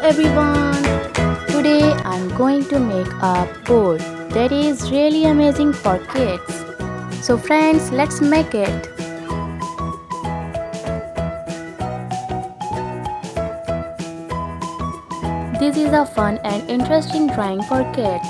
everyone! Today I'm going to make a board that is really amazing for kids. So friends, let's make it. This is a fun and interesting drawing for kids.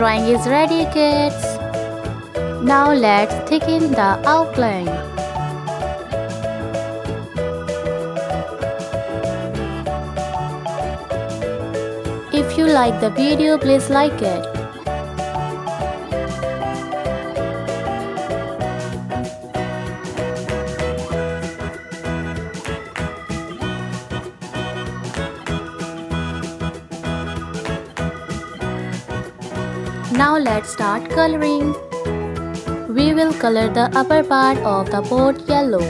Drawing is ready, kids. Now let's thicken the outline. If you like the video, please like it. Now let's start coloring. We will color the upper part of the board yellow.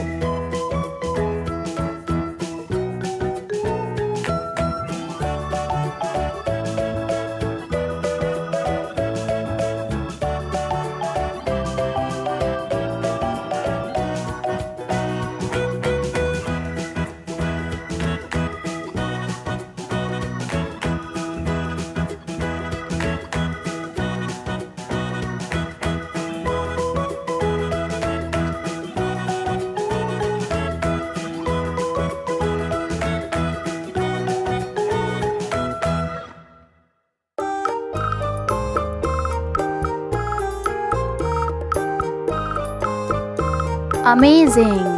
Amazing!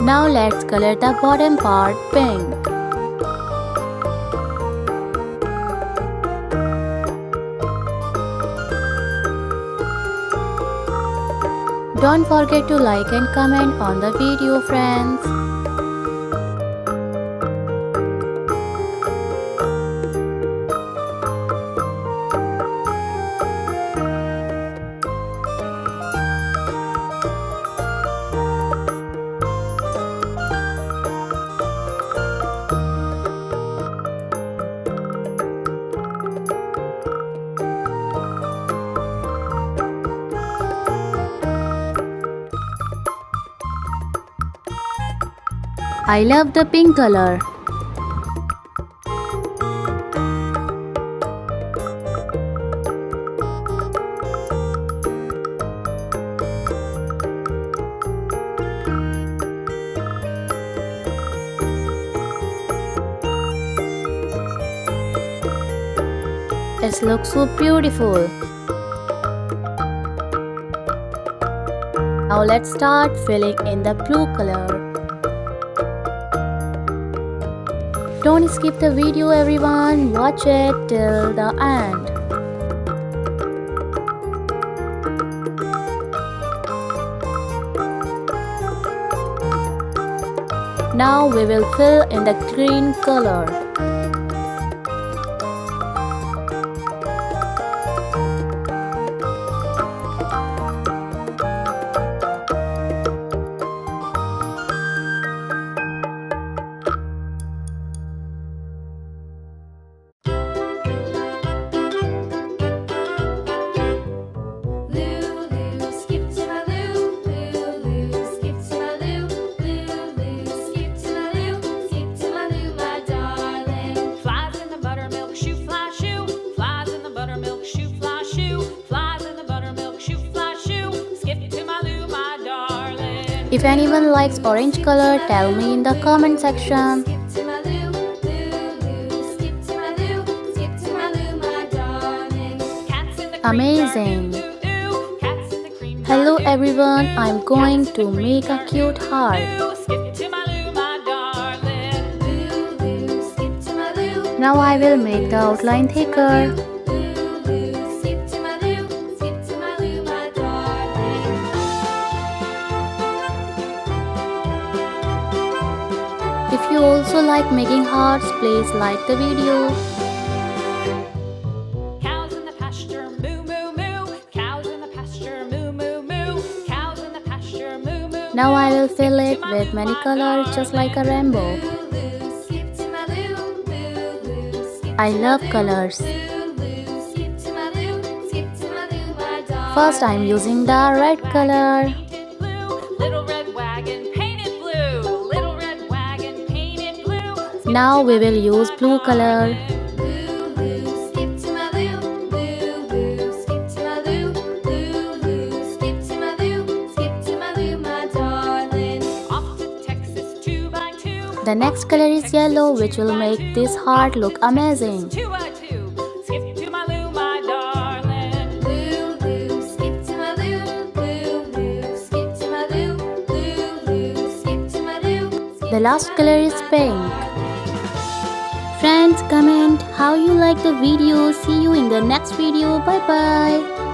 Now let's color the bottom part pink. Don't forget to like and comment on the video, friends. I love the pink color. It looks so beautiful. Now let's start filling in the blue color. Don't skip the video, everyone. Watch it till the end. Now we will fill in the green color. If anyone likes orange color, tell me in the comment section. Amazing! Hello everyone, I'm going to make a cute heart. Now I will make the outline thicker. If you also like making hearts, please like the video. Cows in the pasture, moo moo moo. Cows in the pasture, moo moo moo. Cows Now I will fill it with many colors just like a rainbow. I love colors. First I am using the red color. Now we will use blue color. The next color is yellow, which will make this heart look amazing. The last color is pink. Friends, comment how you like the video. See you in the next video. Bye bye.